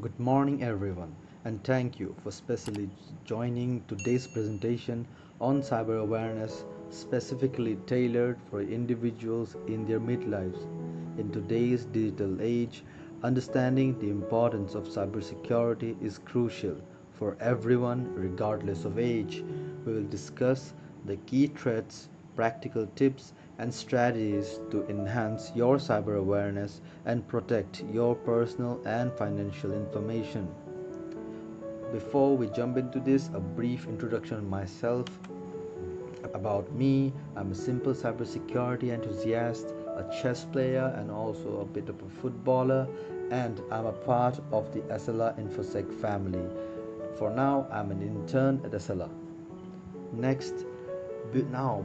Good morning, everyone, and thank you for specially joining today's presentation on cyber awareness, specifically tailored for individuals in their midlives. In today's digital age, understanding the importance of cybersecurity is crucial for everyone, regardless of age. We will discuss the key threats, practical tips, and strategies to enhance your cyber awareness and protect your personal and financial information. Before we jump into this, a brief introduction on myself. About me, I'm a simple cybersecurity enthusiast, a chess player, and also a bit of a footballer, and I'm a part of the Ascella InfoSec family. For now, I'm an intern at Ascella. Next,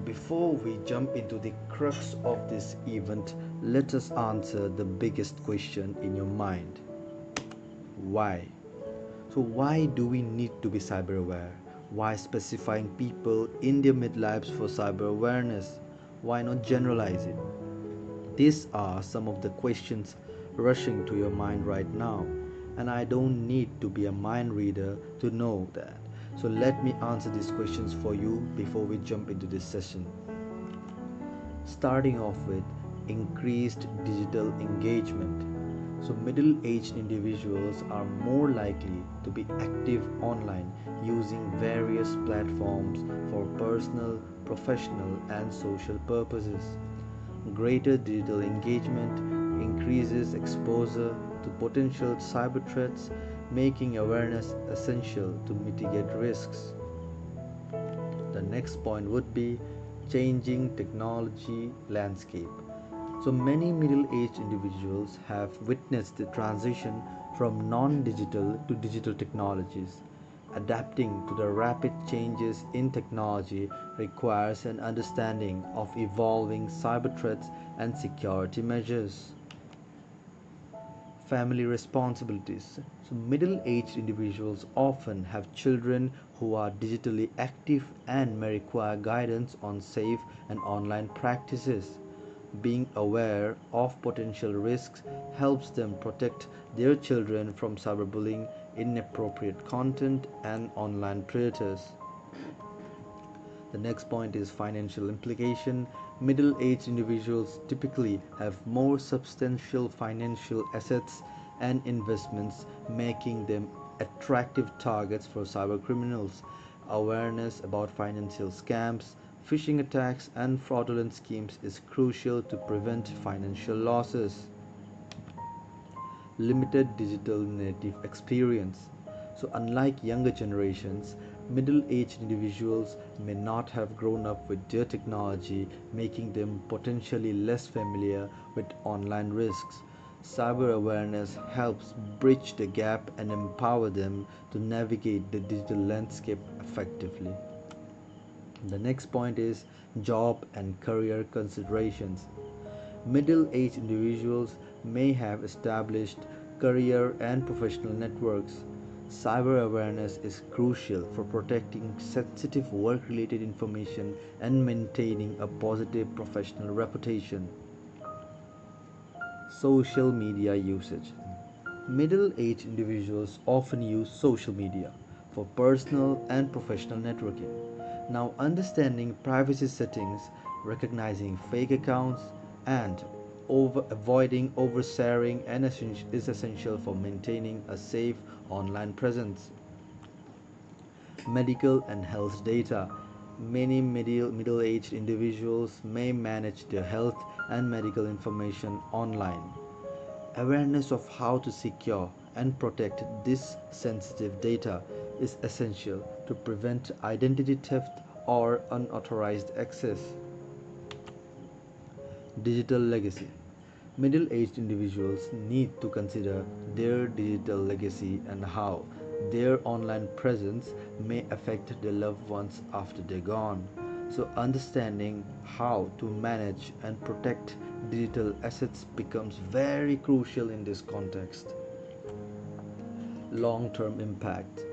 before we jump into the crux of this event, let us answer the biggest question in your mind: why? So, why do we need to be cyber aware? Why specifying people in their midlives for cyber awareness? Why not generalize it? These are some of the questions rushing to your mind right now, and I don't need to be a mind reader to know that. So, let me answer these questions for you before we jump into this session. Starting off with increased digital engagement. So, middle aged individuals are more likely to be active online using various platforms for personal, professional, and social purposes. Greater digital engagement increases exposure to potential cyber threats, making awareness essential to mitigate risks. The next point would be changing technology landscape. So many middle-aged individuals have witnessed the transition from non-digital to digital technologies. Adapting to the rapid changes in technology requires an understanding of evolving cyber threats and security measures. Family responsibilities. So, middle aged individuals often have children who are digitally active and may require guidance on safe and online practices. Being aware of potential risks helps them protect their children from cyberbullying, inappropriate content, and online predators. The next point is financial implication. Middle aged individuals typically have more substantial financial assets and investments, making them attractive targets for cybercriminals. Awareness about financial scams, phishing attacks, and fraudulent schemes is crucial to prevent financial losses. Limited digital native experience. So, unlike younger generations, middle aged individuals may not have grown up with their technology, making them potentially less familiar with online risks. Cyber awareness helps bridge the gap and empower them to navigate the digital landscape effectively. The next point is job and career considerations. Middle aged individuals may have established career and professional networks. Cyber awareness is crucial for protecting sensitive work related information and maintaining a positive professional reputation. Social media usage. Middle aged individuals often use social media for personal and professional networking. Now, understanding privacy settings, recognizing fake accounts, and avoiding oversharing is essential for maintaining a safe online presence. Medical and health data. Many middle aged individuals may manage their health and medical information online. Awareness of how to secure and protect this sensitive data is essential to prevent identity theft or unauthorized access. Digital legacy. Middle aged individuals need to consider their digital legacy and how their online presence may affect their loved ones after they're gone. So, understanding how to manage and protect digital assets becomes very crucial in this context. Long term impact.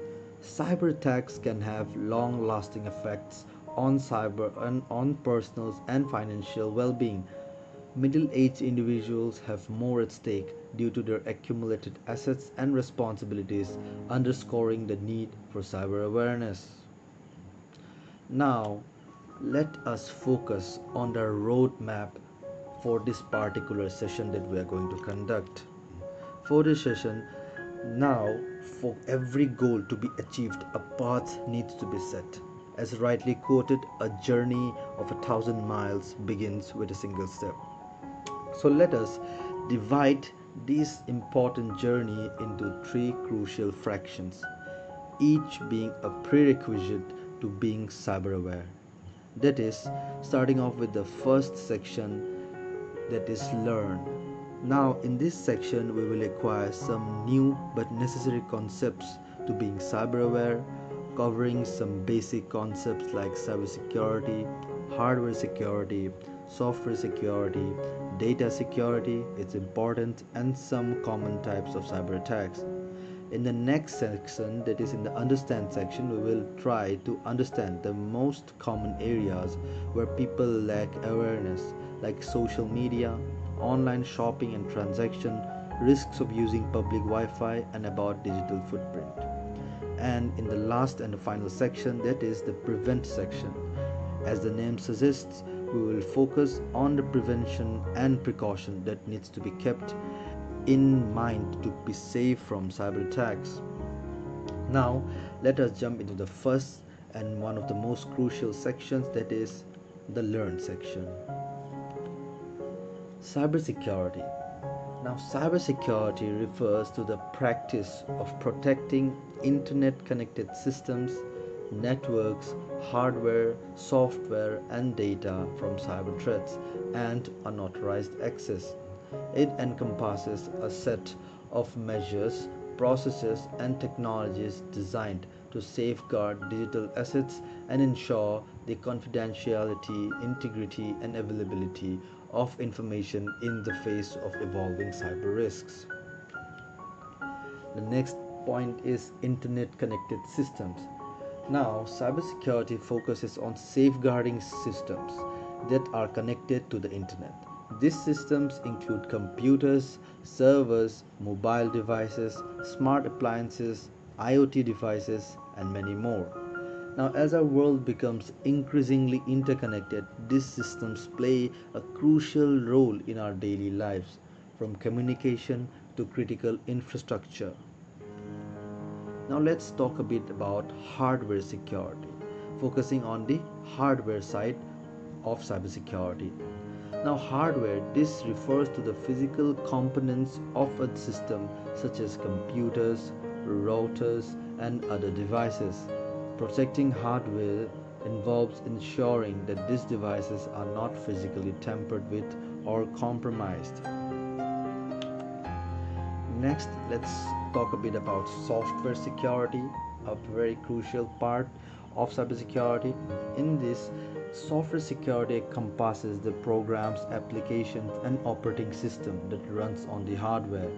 Cyber attacks can have long lasting effects on cyber and on personal and financial well being. Middle-aged individuals have more at stake due to their accumulated assets and responsibilities, underscoring the need for cyber awareness. Now, let us focus on the roadmap for this particular session that we are going to conduct. For this session, now for every goal to be achieved, a path needs to be set. As rightly quoted, a journey of 1,000 miles begins with a single step. So let us divide this important journey into three crucial fractions, each being a prerequisite to being cyber aware. That is, starting off with the first section, that is learn. Now, in this section, we will acquire some new but necessary concepts to being cyber aware, covering some basic concepts like cybersecurity, hardware security, software security, data security, its importance, and some common types of cyber attacks. In the next section, that is in the understand section, we will try to understand the most common areas where people lack awareness, like social media, online shopping and transaction, risks of using public Wi-Fi, and about digital footprint. And in the last and the final section, that is the prevent section. As the name suggests, we will focus on the prevention and precaution that needs to be kept in mind to be safe from cyber attacks. Now, let us jump into the first and one of the most crucial sections, that is the learn section. Cybersecurity. Now, cybersecurity refers to the practice of protecting internet connected systems, networks, hardware, software, and data from cyber threats and unauthorized access. It encompasses a set of measures, processes, and technologies designed to safeguard digital assets and ensure the confidentiality, integrity, and availability of information in the face of evolving cyber risks. The next point is internet connected systems. Now, cybersecurity focuses on safeguarding systems that are connected to the internet. These systems include computers, servers, mobile devices, smart appliances, IoT devices, and many more. Now, as our world becomes increasingly interconnected, these systems play a crucial role in our daily lives, from communication to critical infrastructure. Now, let's talk a bit about hardware security, focusing on the hardware side of cybersecurity. Now, hardware, this refers to the physical components of a system such as computers, routers, and other devices. Protecting hardware involves ensuring that these devices are not physically tampered with or compromised. Next, let's talk a bit about software security, a very crucial part of cybersecurity. In this, software security encompasses the programs, applications, and operating system that runs on the hardware.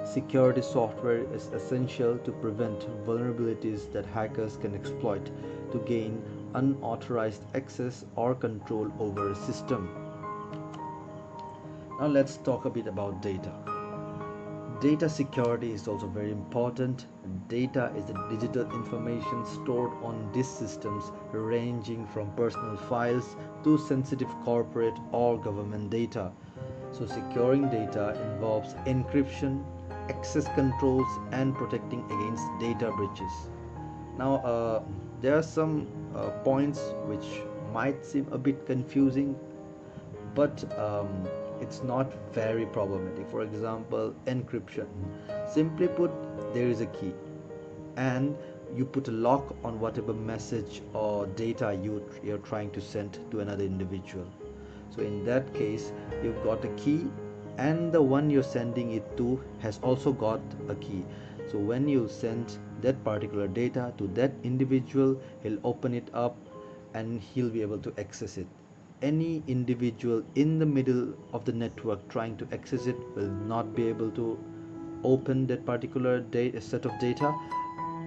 Security software is essential to prevent vulnerabilities that hackers can exploit to gain unauthorized access or control over a system. Now let's talk a bit about data. Data security is also very important. Data is the digital information stored on these systems, ranging from personal files to sensitive corporate or government data. So, securing data involves encryption, access controls, and protecting against data breaches. Now, there are some points which might seem a bit confusing, but it's not very problematic. For example, encryption. Simply put, there is a key, and you put a lock on whatever message or data you're trying to send to another individual. So in that case, you've got a key, and the one you're sending it to has also got a key. So when you send that particular data to that individual, he'll open it up and he'll be able to access it. Any individual in the middle of the network trying to access it will not be able to open that particular set of data.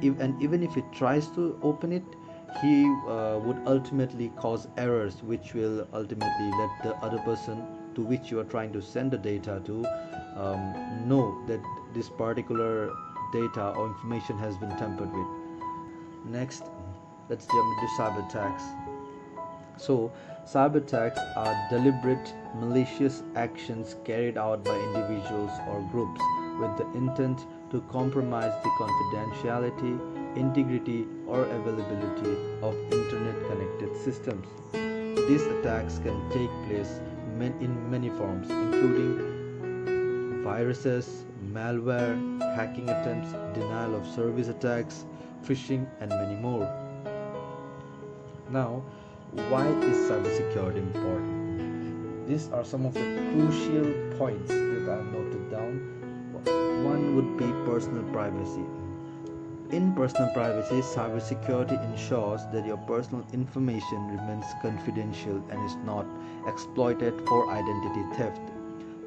And even if it tries to open it, he would ultimately cause errors which will ultimately let the other person to which you are trying to send the data to know that this particular data or information has been tampered with. Next, let's jump into cyber attacks. So, cyber attacks are deliberate, malicious actions carried out by individuals or groups with the intent to compromise the confidentiality, integrity, or availability of internet connected systems. These attacks can take place in many forms, including viruses, malware, hacking attempts, denial of service attacks, phishing, and many more. Now, why is cybersecurity important? These are some of the crucial points that I've noted down. One would be personal privacy. In personal privacy, cybersecurity ensures that your personal information remains confidential and is not exploited for identity theft,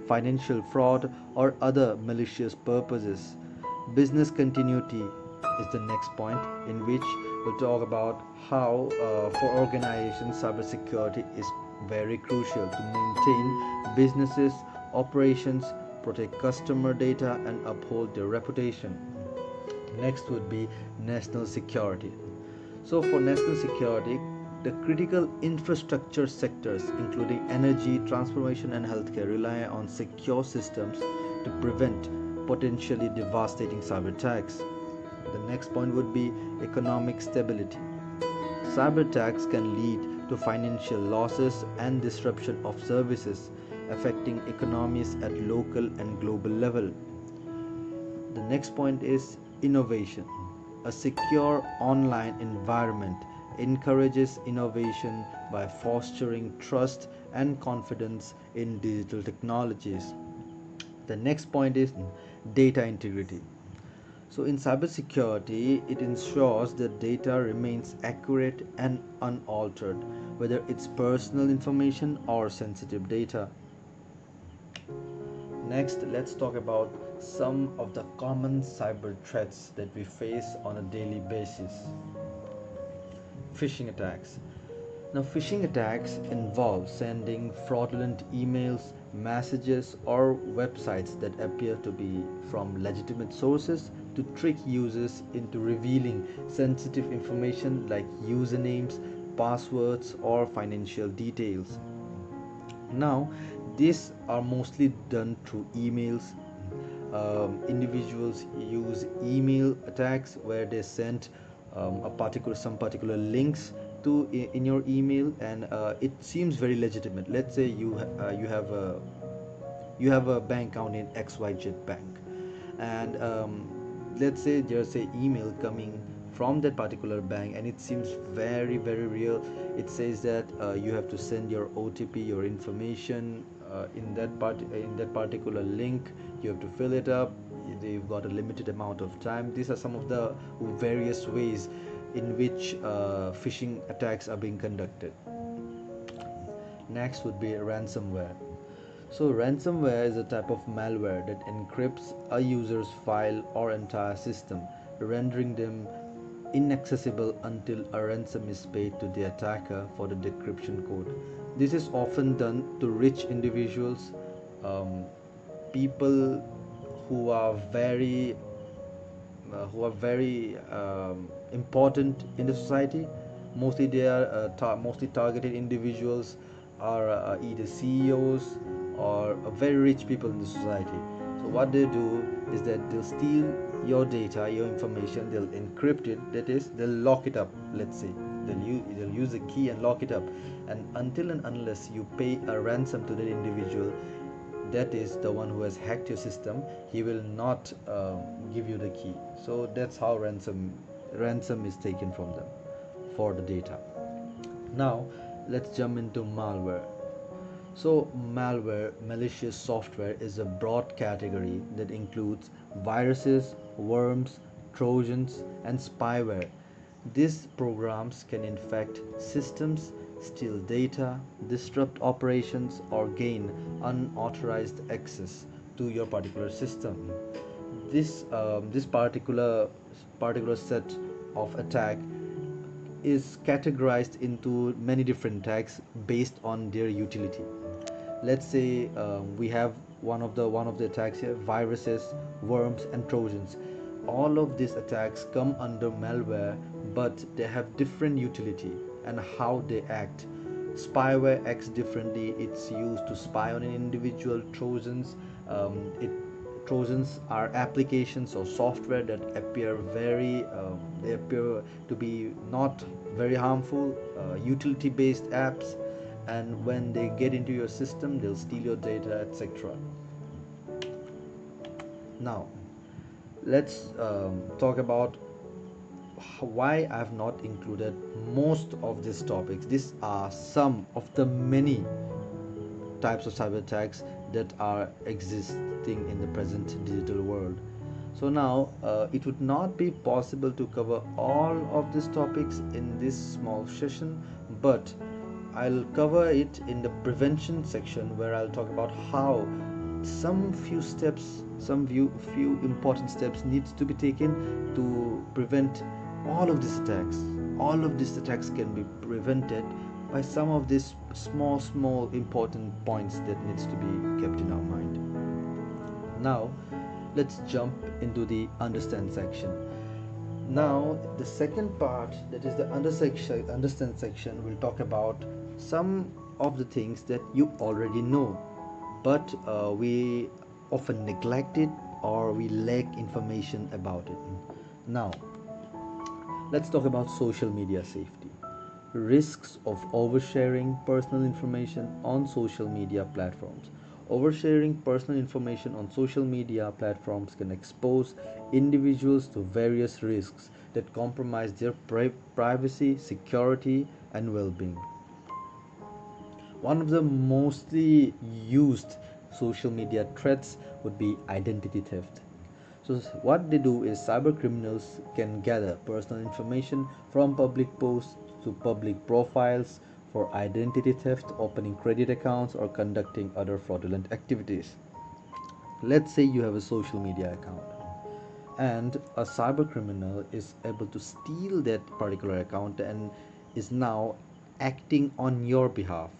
financial fraud, or other malicious purposes. Business continuity is the next point, in which we'll talk about how, for organizations, cybersecurity is very crucial to maintain businesses, operations, protect customer data, and uphold their reputation. Next would be national security. So, for national security, the critical infrastructure sectors, including energy, transformation, and healthcare, rely on secure systems to prevent potentially devastating cyber attacks. The next point would be economic stability. Cyber attacks can lead to financial losses and disruption of services, affecting economies at local and global level. The next point is innovation. A secure online environment encourages innovation by fostering trust and confidence in digital technologies. The next point is data integrity. So, in cybersecurity, it ensures that data remains accurate and unaltered, whether it's personal information or sensitive data. Next, let's talk about some of the common cyber threats that we face on a daily basis. Phishing attacks. Now, phishing attacks involve sending fraudulent emails, messages, or websites that appear to be from legitimate sources to trick users into revealing sensitive information like usernames, passwords, or financial details. Now, these are mostly done through emails. Individuals use email attacks where they send some particular links to in your email, and it seems very legitimate. Let's say you have a bank account in XYZ bank, and let's say there's a email coming from that particular bank, and it seems very real. It says that you have to send your OTP, your information, in that particular link. You have to fill it up. You've got a limited amount of time. These are some of the various ways in which phishing attacks are being conducted. Next would be ransomware. So, ransomware is a type of malware that encrypts a user's file or entire system, rendering them inaccessible until a ransom is paid to the attacker for the decryption code. This is often done to rich individuals, people who are very important in the society. Mostly they are mostly targeted individuals are either CEOs or very rich people in the society. So what they do is that they'll steal your data, your information, they'll encrypt it, that is, they'll lock it up, let's say. They'll use a key and lock it up. And until and unless you pay a ransom to that individual, that is the one who has hacked your system, he will not give you the key. So that's how ransom is taken from them for the data. Now let's jump into malware. So, malware, malicious software, is a broad category that includes viruses, worms, trojans, and spyware. These programs can infect systems, steal data, disrupt operations, or gain unauthorized access to your particular system. This particular set of attack is categorized into many different attacks based on their utility. Let's say we have one of the attacks here: viruses, worms, and trojans. All of these attacks come under malware, but they have different utility and how they act. Spyware acts differently. It's used to spy on an individual. Trojans are applications or software that they appear to be not very harmful, utility-based apps, and when they get into your system, they'll steal your data, etc. Now, let's talk about why I've not included most of these topics. These are some of the many types of cyber attacks that are existing in the present digital world. So now it would not be possible to cover all of these topics in this small session, but I'll cover it in the prevention section, where I'll talk about how few important steps needs to be taken to prevent all of these attacks. All of these attacks can be prevented by some of these small important points that needs to be kept in our mind. Now, let's jump into the understand section. Now, the second part, that is the understand section, will talk about some of the things that you already know, but we often neglect it or we lack information about it. Now, let's talk about social media safety. Risks of oversharing personal information on social media platforms. Oversharing personal information on social media platforms can expose individuals to various risks that compromise their privacy, security, and well being. One of the mostly used social media threats would be identity theft. So what they do is cyber criminals can gather personal information from public posts to public profiles for identity theft, opening credit accounts, or conducting other fraudulent activities. Let's say you have a social media account and a cyber criminal is able to steal that particular account and is now acting on your behalf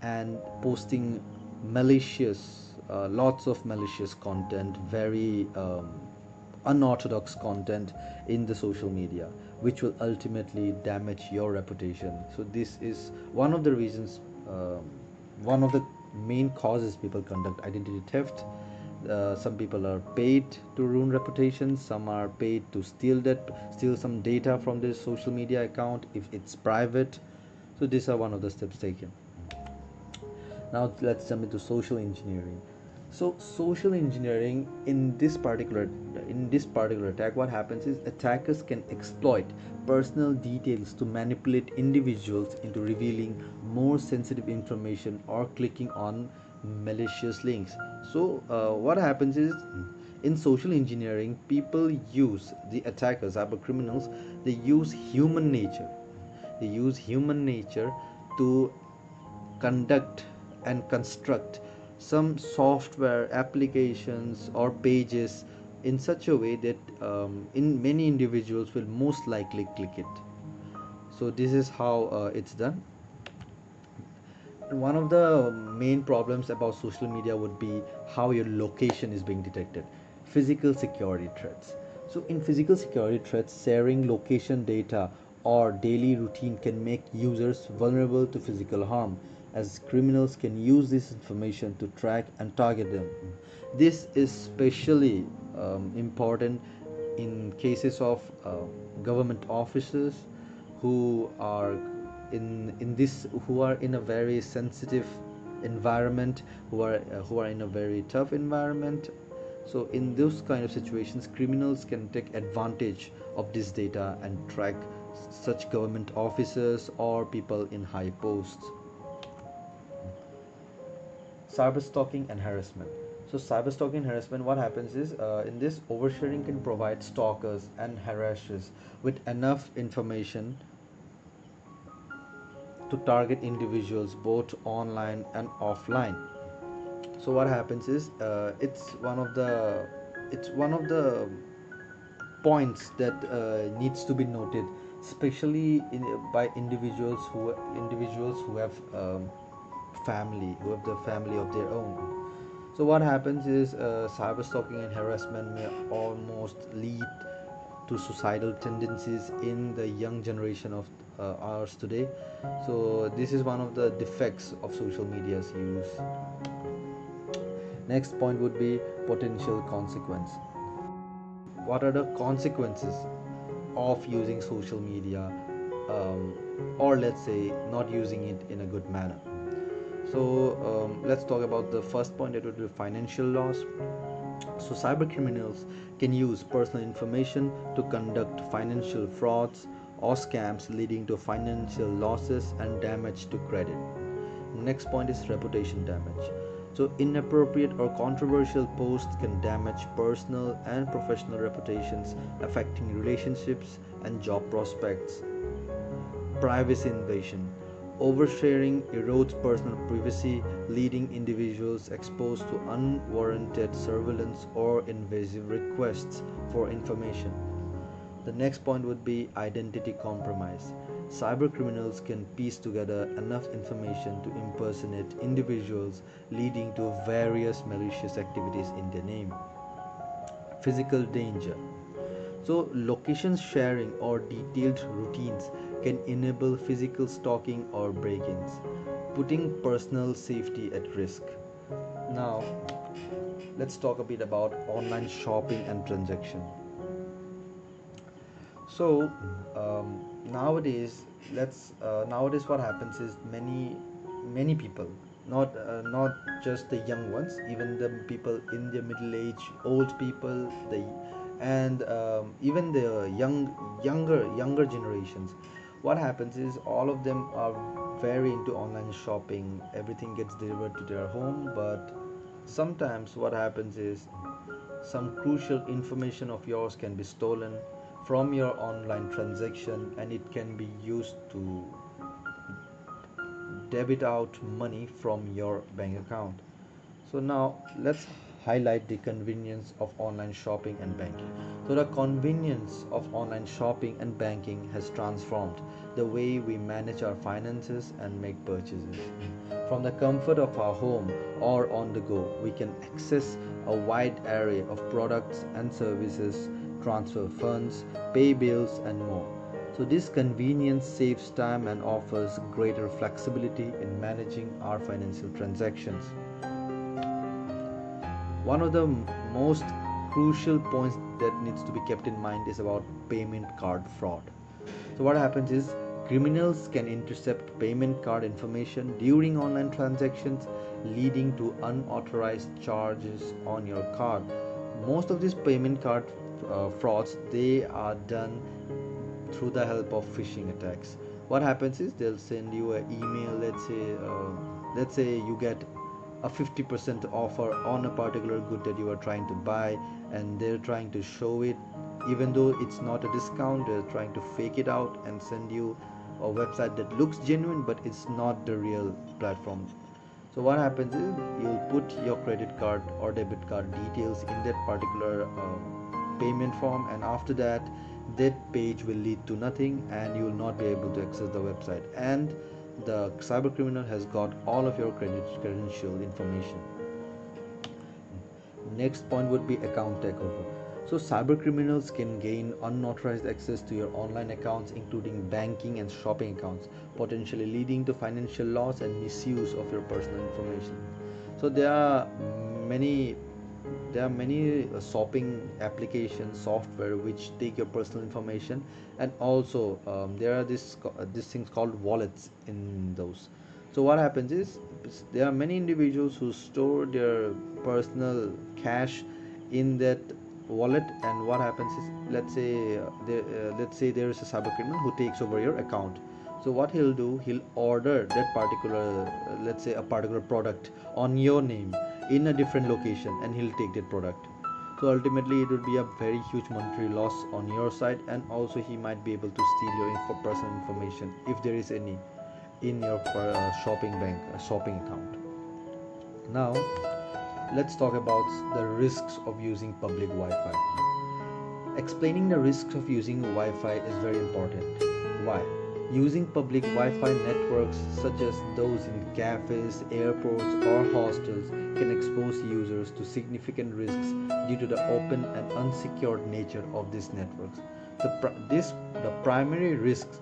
and posting lots of malicious content, very unorthodox content in the social media, which will ultimately damage your reputation. So this is one of the reasons, one of the main causes people conduct identity theft. Some people are paid to ruin reputations. Some are paid to steal some data from their social media account if it's private. So these are one of the steps taken. Now let's jump into social engineering. So social engineering in this particular attack, what happens is attackers can exploit personal details to manipulate individuals into revealing more sensitive information or clicking on malicious links. So what happens is, in social engineering, people use the attackers, cyber criminals, they use human nature. They use human nature to conduct and construct some software applications or pages in such a way that in many individuals will most likely click it. So this is how it's done. And one of the main problems about social media would be how your location is being detected. Physical security threats. So in physical security threats, sharing location data or daily routine can make users vulnerable to physical harm, as criminals can use this information to track and target them. This is especially important in cases of government officers who are who are in a very sensitive environment, who are in a very tough environment. So in those kind of situations, criminals can take advantage of this data and track such government officers or people in high posts. Cyber stalking and harassment. So cyber stalking and harassment, what happens is, in this, oversharing can provide stalkers and harassers with enough information to target individuals both online and offline. So what happens is, it's one of the points that needs to be noted, especially by individuals who have family of their own. So what happens is cyber stalking and harassment may almost lead to suicidal tendencies in the young generation of ours today. So this is one of the defects of social media's use. Next point would be potential consequence. What are the consequences of using social media, um, or let's say not using it in a good manner? So let's talk about the first point. It would be financial loss. So cyber criminals can use personal information to conduct financial frauds or scams, leading to financial losses and damage to credit. Next point is reputation damage. So inappropriate or controversial posts can damage personal and professional reputations, affecting relationships and job prospects. Privacy invasion. Oversharing erodes personal privacy, leading individuals exposed to unwarranted surveillance or invasive requests for information. The next point would be identity compromise. Cybercriminals can piece together enough information to impersonate individuals, leading to various malicious activities in their name. Physical danger. So, location sharing or detailed routines can enable physical stalking or break ins, putting personal safety at risk. Now, let's talk a bit about online shopping and transaction. So, nowadays, nowadays what happens is many people, not just the young ones, even the people in their middle age, old people, and even the younger generations. What happens is all of them are very into online shopping. Everything gets delivered to their home, but sometimes what happens is some crucial information of yours can be stolen from your online transaction, and it can be used to debit out money from your bank account. So now let's highlight the convenience of online shopping and banking. So the convenience of online shopping and banking has transformed the way we manage our finances and make purchases. From the comfort of our home or on the go, we can access a wide array of products and services, transfer funds, pay bills, and more. So, this convenience saves time and offers greater flexibility in managing our financial transactions. One of the most crucial points that needs to be kept in mind is about payment card fraud. So what happens is criminals can intercept payment card information during online transactions, leading to unauthorized charges on your card. Most of these payment card frauds, they are done through the help of phishing attacks. What happens is they'll send you an email. Let's say you get a 50% offer on a particular good that you are trying to buy, and they're trying to show it even though it's not a discount. They're trying to fake it out and send you a website that looks genuine, but it's not the real platform. So what happens is you'll put your credit card or debit card details in that particular payment form, and after that that page will lead to nothing, and you will not be able to access the website, and the cyber criminal has got all of your credential information. Next point would be account takeover. So cyber criminals can gain unauthorized access to your online accounts, including banking and shopping accounts, potentially leading to financial loss and misuse of your personal information. So many there are many shopping applications software which take your personal information, and also there are these things called wallets in those. So what happens is there are many individuals who store their personal cash in that wallet, and what happens is let's say there is a cyber criminal who takes over your account. So what he'll do, he'll order that particular let's say a particular product on your name in a different location, and he'll take that product. So ultimately it would be a very huge monetary loss on your side, and also he might be able to steal your personal information if there is any in your shopping account. Now let's talk about the risks of using public Wi-Fi. Explaining the risks of using Wi-Fi is very important. Why? Using public Wi-Fi networks such as those in cafes, airports, or hostels can expose users to significant risks due to the open and unsecured nature of these networks. The primary risks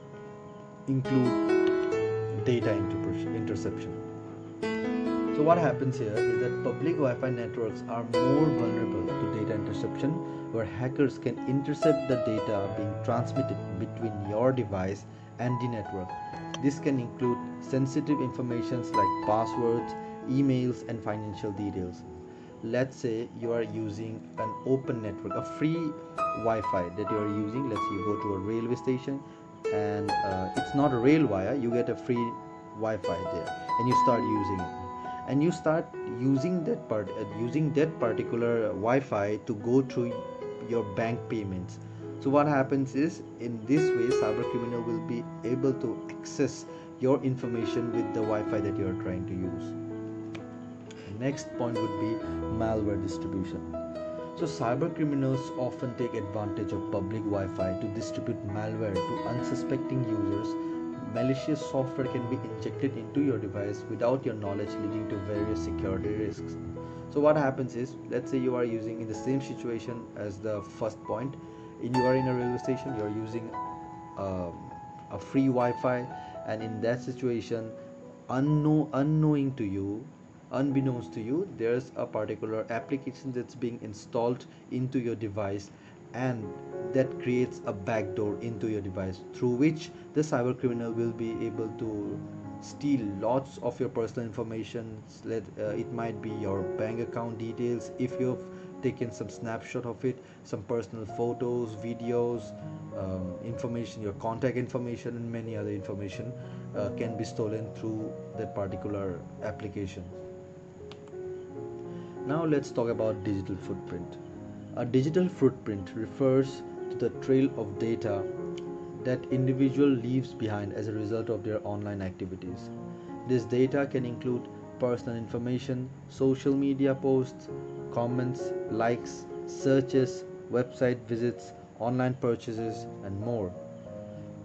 include data interception. So what happens here is that public Wi-Fi networks are more vulnerable to data interception, where hackers can intercept the data being transmitted between your device and the network. This can include sensitive information like passwords, emails, and financial details. Let's say you are using an open network, a free Wi-Fi that you are using. Let's say you go to a railway station and it's not a rail wire, you get a free Wi-Fi there and you start using it, and you start using that particular Wi-Fi to go through your bank payments. So what happens is, in this way cyber criminal will be able to access your information with the Wi-Fi that you are trying to use. Next point would be malware distribution. So cyber criminals often take advantage of public Wi-Fi to distribute malware to unsuspecting users. Malicious software can be injected into your device without your knowledge, leading to various security risks. So what happens is, let's say you are using, in the same situation as the first point, you are in a railway station, you are using a free Wi-Fi, and in that situation, unbeknownst to you, there's a particular application that's being installed into your device, and that creates a backdoor into your device through which the cyber criminal will be able to steal lots of your personal information. It might be your bank account details if you've taken some snapshot of it, some personal photos, videos, information, your contact information, and many other information can be stolen through that particular application. Now let's talk about digital footprint. A digital footprint refers to the trail of data that individual leaves behind as a result of their online activities. This data can include personal information, social media posts, comments, likes, searches, website visits, online purchases, and more.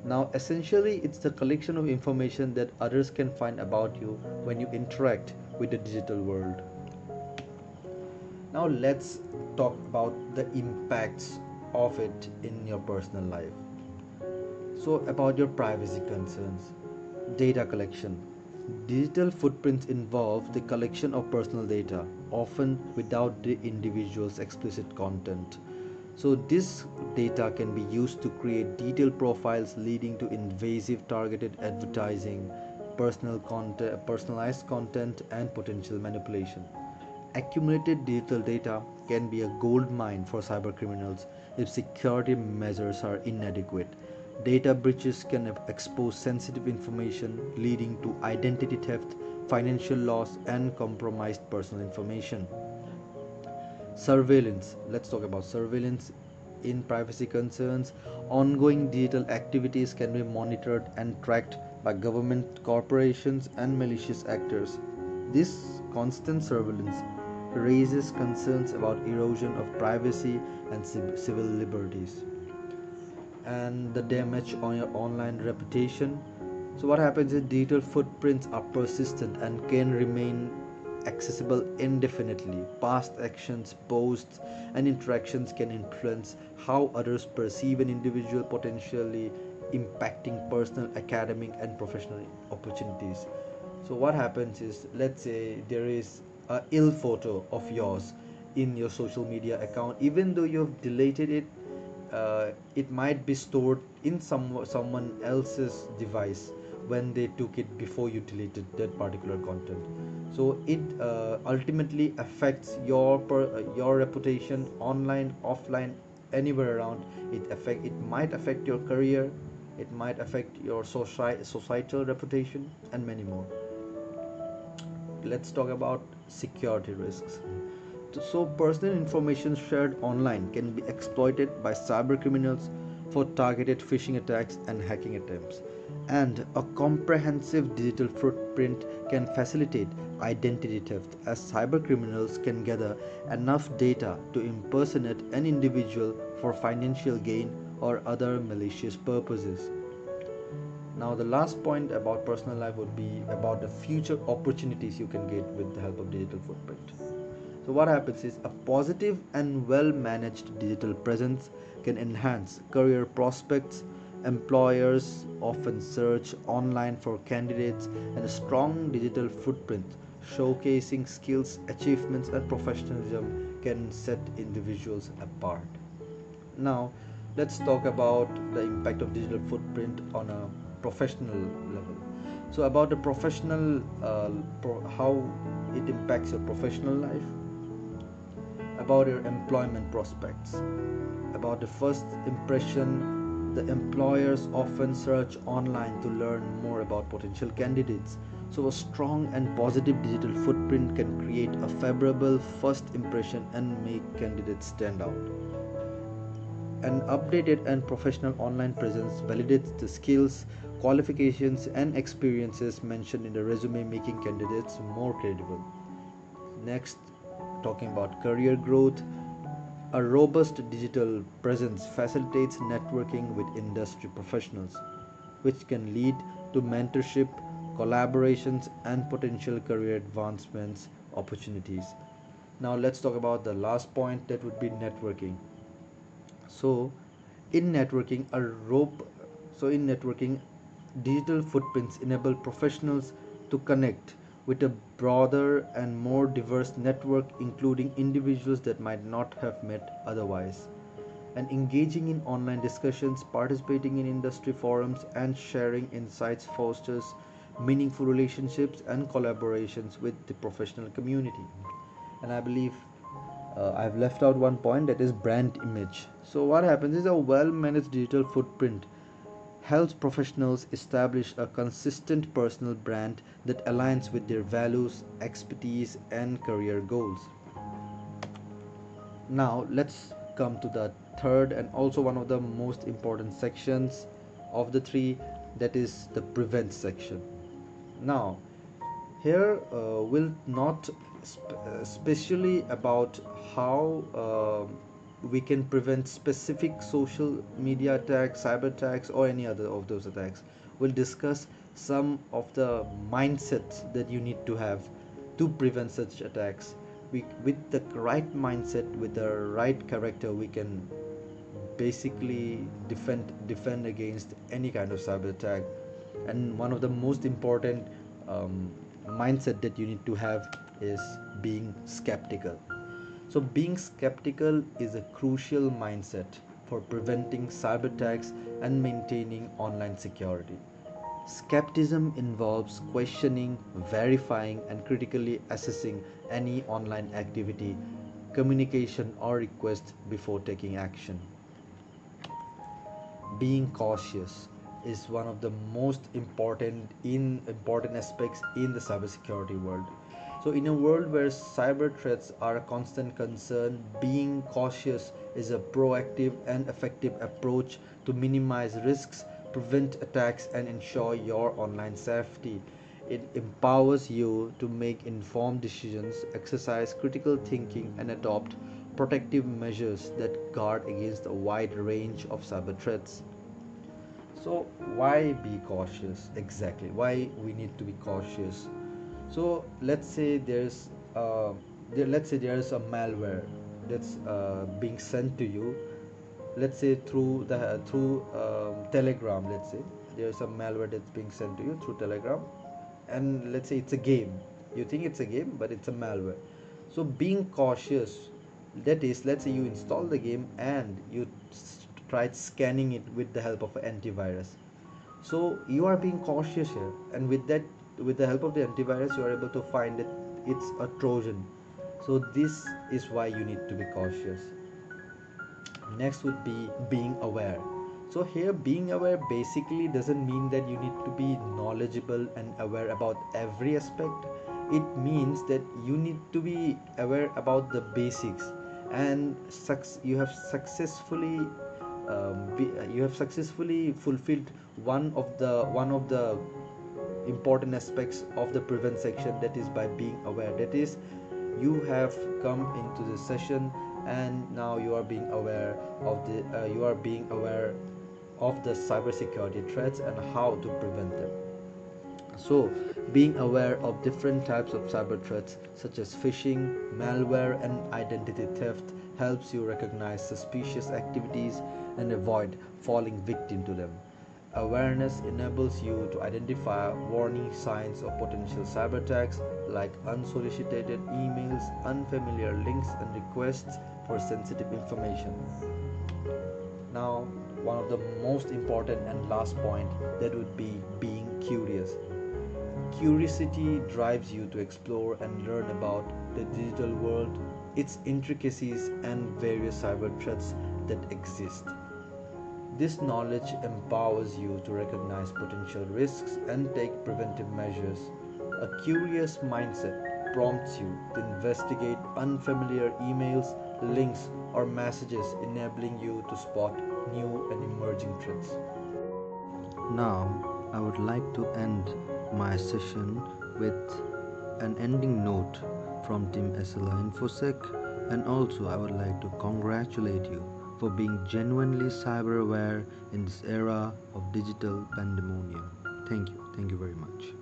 Now, essentially, it's the collection of information that others can find about you when you interact with the digital world. Now let's talk about the impacts of it in your personal life. So about your privacy concerns. Data collection. Digital footprints involve the collection of personal data, often without the individual's explicit content. So this data can be used to create detailed profiles, leading to invasive targeted advertising, personalized content, and potential manipulation. Accumulated digital data can be a gold mine for cybercriminals if security measures are inadequate. Data breaches can expose sensitive information, leading to identity theft, financial loss, and compromised personal information. Surveillance. Let's talk about surveillance in privacy concerns. Ongoing digital activities can be monitored and tracked by government, corporations, and malicious actors. This constant surveillance raises concerns about erosion of privacy and civil liberties, and the damage on your online reputation. So what happens is, digital footprints are persistent and can remain accessible indefinitely. Past actions, posts, and interactions can influence how others perceive an individual, potentially impacting personal, academic, and professional opportunities. So what happens is, let's say there is a ill photo of yours in your social media account. Even though you've deleted it, it might be stored in someone else's device when they took it before you deleted that particular content. So it ultimately affects your reputation online, offline, anywhere around. It might affect your career, it might affect your societal reputation, and many more. Let's talk about security risks. So, personal information shared online can be exploited by cybercriminals for targeted phishing attacks and hacking attempts. And a comprehensive digital footprint can facilitate identity theft, as cybercriminals can gather enough data to impersonate an individual for financial gain or other malicious purposes. Now the last point about personal life would be about the future opportunities you can get with the help of digital footprint. So what happens is a positive and well managed digital presence can enhance career prospects. Employers often search online for candidates, and a strong digital footprint showcasing skills, achievements, and professionalism can set individuals apart. Now, let's talk about the impact of digital footprint on a professional level. So, about the professional, how it impacts your professional life, about your employment prospects, about the first impression. The employers often search online to learn more about potential candidates. So, a strong and positive digital footprint can create a favorable first impression and make candidates stand out. An updated and professional online presence validates the skills, qualifications, and experiences mentioned in the resume, making candidates more credible. Next, talking about career growth, a robust digital presence facilitates networking with industry professionals, which can lead to mentorship, collaborations, and potential career advancements opportunities. Now, let's talk about the last point, that would be networking. So, in networking, a rope. So, in networking, digital footprints enable professionals to connect with a broader and more diverse network, including individuals that might not have met otherwise. And engaging in online discussions, participating in industry forums, and sharing insights fosters meaningful relationships and collaborations with the professional community. And I believe I've left out one point, that is brand image. So, what happens is a well managed digital footprint helps professionals establish a consistent personal brand that aligns with their values, expertise, and career goals. Now, let's come to the third and also one of the most important sections of the three, that is the prevent section. Now, here will not especially about how we can prevent specific social media attacks, cyber attacks, or any other of those attacks. We'll discuss some of the mindsets that you need to have to prevent such attacks. With the right mindset, with the right character, we can basically defend against any kind of cyber attack. And one of the most important mindset that you need to have is being skeptical. So being skeptical is a crucial mindset for preventing cyber attacks and maintaining online security. Skepticism involves questioning, verifying, and critically assessing any online activity, communication, or request before taking action. Being cautious is one of the most important aspects in the cybersecurity world. So in a world where cyber threats are a constant concern, being cautious is a proactive and effective approach to minimize risks, prevent attacks, and ensure your online safety. It empowers you to make informed decisions, exercise critical thinking, and adopt protective measures that guard against a wide range of cyber threats. So, why be cautious exactly? Why we need to be cautious? So, let's say there's a malware that's being sent to you. Let's say through Telegram. Let's say there's a malware that's being sent to you through Telegram, and let's say it's a game. You think it's a game, but it's a malware. So being cautious, that is, let's say you install the game and you tried scanning it with the help of an antivirus. So you are being cautious here, and with that, with the help of the antivirus, you are able to find that it's a Trojan. So this is why you need to be cautious. Next would be being aware. So here being aware basically doesn't mean that you need to be knowledgeable and aware about every aspect. It means that you need to be aware about the basics, and you have successfully fulfilled one of the important aspects of the prevent section, that is by being aware. That is, you have come into the session and now you are being aware of the cybersecurity threats and how to prevent them. So, being aware of different types of cyber threats such as phishing, malware, and identity theft helps you recognize suspicious activities and avoid falling victim to them. Awareness enables you to identify warning signs of potential cyber attacks like unsolicited emails, unfamiliar links, and requests for sensitive information. Now, one of the most important and last point, that would be being curious. Curiosity drives you to explore and learn about the digital world, its intricacies, and various cyber threats that exist. This knowledge empowers you to recognize potential risks and take preventive measures. A curious mindset prompts you to investigate unfamiliar emails, links, or messages, enabling you to spot new and emerging threats. Now, I would like to end my session with an ending note from Team Ascella InfoSec, and also I would like to congratulate you for being genuinely cyber aware in this era of digital pandemonium. Thank you very much.